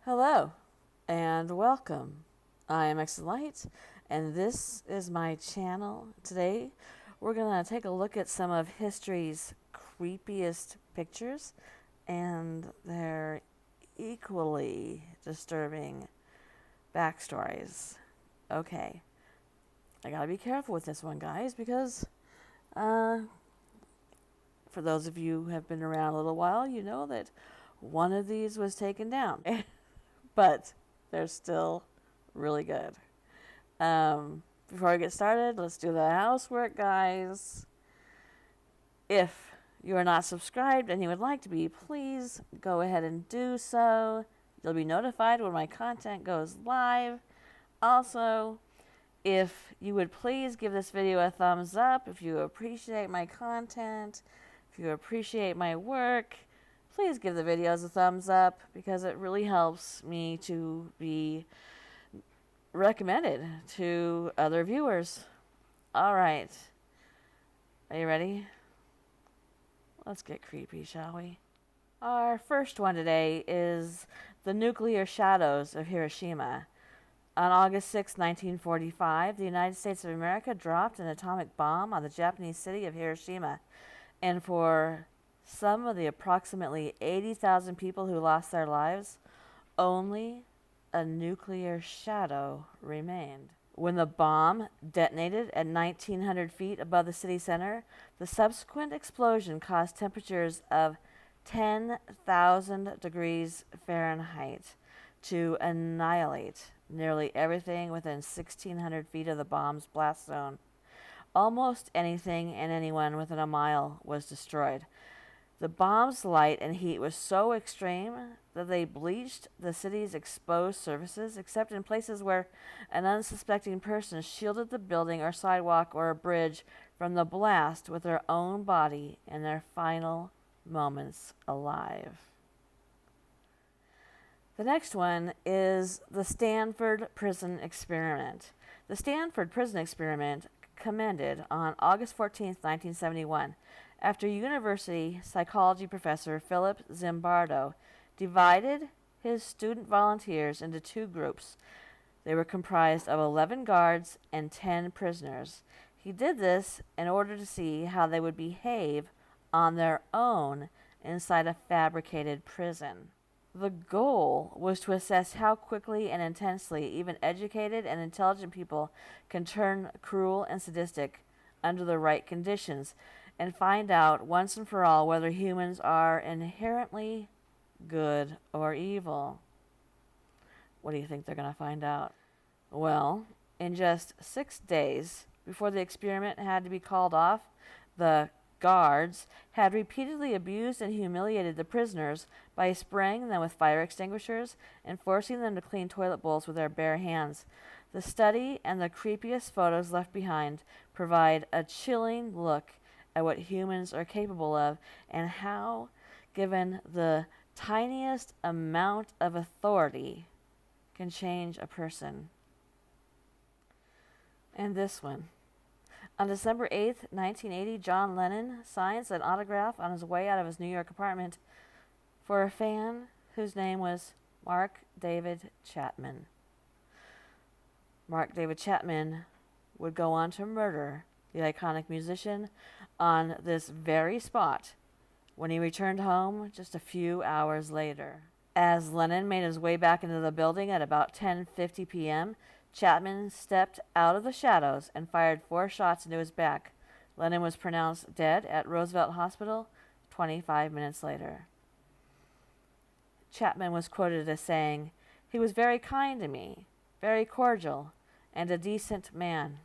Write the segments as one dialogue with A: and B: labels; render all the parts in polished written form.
A: Hello and welcome. I am Light, and this is my channel. Today we're going to take a look at some of history's creepiest pictures and their equally disturbing backstories. Okay, I gotta be careful with this one, guys, because for those of you who have been around a little while, you know that one of these was taken down. But they're still really good. Before I get started, let's do the housework, guys. If you are not subscribed and you would like to be, please go ahead and do so. You'll be notified when my content goes live. Also, if you would please give this video a thumbs up if you appreciate my content, if you appreciate my work, please give the videos a thumbs up because it really helps me to be recommended to other viewers. All right. Are you ready? Let's get creepy, shall we? Our first one today is the nuclear shadows of Hiroshima. On August 6, 1945, the United States of America dropped an atomic bomb on the Japanese city of Hiroshima. And for some of the approximately 80,000 people who lost their lives, only a nuclear shadow remained. When the bomb detonated at 1,900 feet above the city center, the subsequent explosion caused temperatures of 10,000 degrees Fahrenheit to annihilate nearly everything within 1,600 feet of the bomb's blast zone. Almost anything and anyone within a mile was destroyed. The bomb's light and heat was so extreme that they bleached the city's exposed surfaces, except in places where an unsuspecting person shielded the building or sidewalk or a bridge from the blast with their own body in their final moments alive. The next one is the Stanford Prison Experiment. The Stanford Prison Experiment commenced on August 14, 1971, after university psychology professor Philip Zimbardo divided his student volunteers into two groups. They were comprised of 11 guards and 10 prisoners. He did this in order to see how they would behave on their own inside a fabricated prison. The goal was to assess how quickly and intensely even educated and intelligent people can turn cruel and sadistic under the right conditions, and find out once and for all whether humans are inherently good or evil. What do you think they're going to find out? Well, in just 6 days before the experiment had to be called off, the guards had repeatedly abused and humiliated the prisoners by spraying them with fire extinguishers and forcing them to clean toilet bowls with their bare hands. The study and the creepiest photos left behind provide a chilling look at what humans are capable of and how, given the tiniest amount of authority, can change a person. And this one. On December 8th, 1980, John Lennon signs an autograph on his way out of his New York apartment for a fan whose name was Mark David Chapman. Mark David Chapman would go on to murder the iconic musician on this very spot when he returned home just a few hours later. As Lennon made his way back into the building at about 10:50 p.m., Chapman stepped out of the shadows and fired 4 shots into his back. Lennon was pronounced dead at Roosevelt Hospital 25 minutes later. Chapman was quoted as saying, "He was very kind to me, very cordial, and a decent man."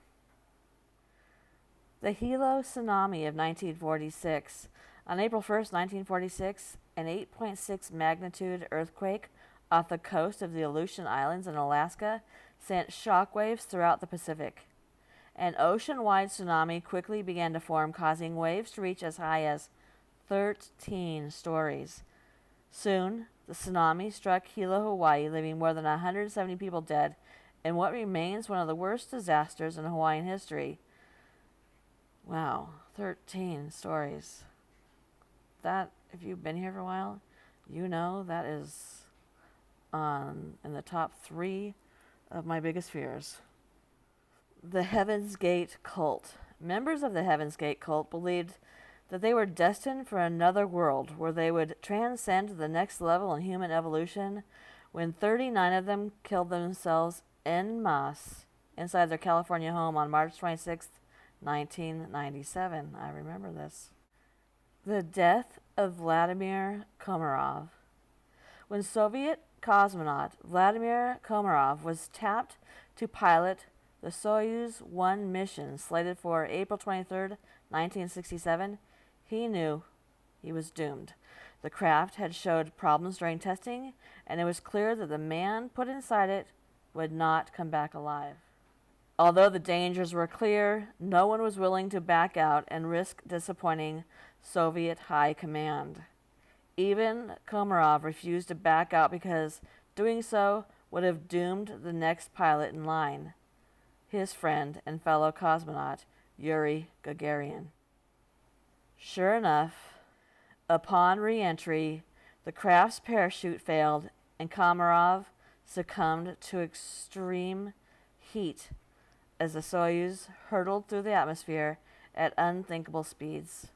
A: The Hilo tsunami of 1946. On April 1st, 1946, an 8.6 magnitude earthquake off the coast of the Aleutian Islands in Alaska sent shockwaves throughout the Pacific. An ocean-wide tsunami quickly began to form, causing waves to reach as high as 13 stories. Soon, the tsunami struck Hilo, Hawaii, leaving more than 170 people dead in what remains one of the worst disasters in Hawaiian history. Wow, 13 stories. That, if you've been here for a while, you know that is in the top 3 of my biggest fears. The Heaven's Gate cult. Members of the Heaven's Gate cult believed that they were destined for another world where they would transcend to the next level in human evolution when 39 of them killed themselves en masse inside their California home on March 26, 1997. I remember this. The death of Vladimir Komarov. When Soviet cosmonaut Vladimir Komarov was tapped to pilot the Soyuz 1 mission slated for April 23, 1967, he knew he was doomed. The craft had showed problems during testing, and it was clear that the man put inside it would not come back alive. Although the dangers were clear, no one was willing to back out and risk disappointing Soviet high command. Even Komarov refused to back out because doing so would have doomed the next pilot in line, his friend and fellow cosmonaut, Yuri Gagarin. Sure enough, upon re-entry, the craft's parachute failed and Komarov succumbed to extreme heat as the Soyuz hurtled through the atmosphere at unthinkable speeds.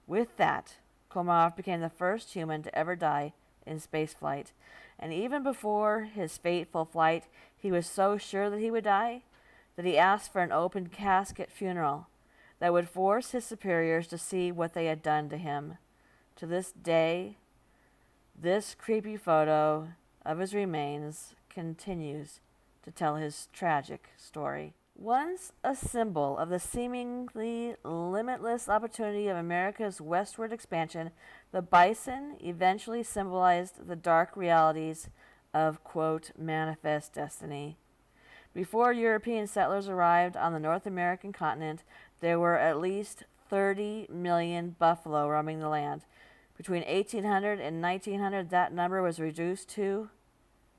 A: With that, Komarov became the first human to ever die in spaceflight, and even before his fateful flight, he was so sure that he would die that he asked for an open casket funeral that would force his superiors to see what they had done to him. To this day, this creepy photo of his remains continues to tell his tragic story. Once a symbol of the seemingly limitless opportunity of America's westward expansion, the bison eventually symbolized the dark realities of, quote, manifest destiny. Before European settlers arrived on the North American continent, there were at least 30 million buffalo roaming the land. Between 1800 and 1900, that number was reduced to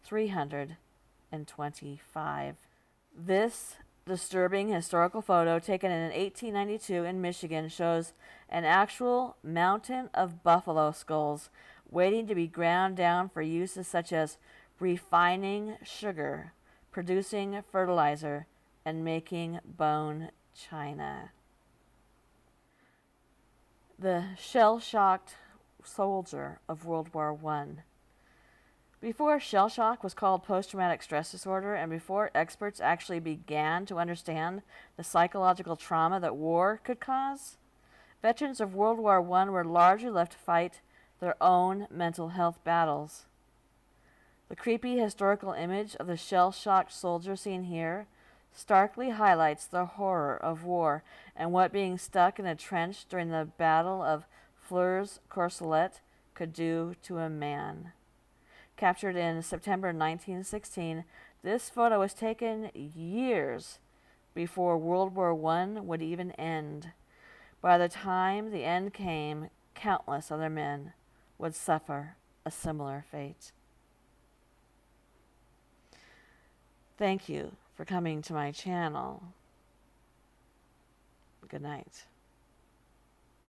A: 325. This disturbing historical photo taken in 1892 in Michigan shows an actual mountain of buffalo skulls waiting to be ground down for uses such as refining sugar, producing fertilizer, and making bone china. The shell-shocked soldier of World War I. Before shell shock was called post-traumatic stress disorder, and before experts actually began to understand the psychological trauma that war could cause, veterans of World War I were largely left to fight their own mental health battles. The creepy historical image of the shell-shocked soldier seen here starkly highlights the horror of war and what being stuck in a trench during the Battle of Flers-Courcelette could do to a man. Captured in September 1916, this photo was taken years before World War I would even end. By the time the end came, countless other men would suffer a similar fate. Thank you for coming to my channel. Good night.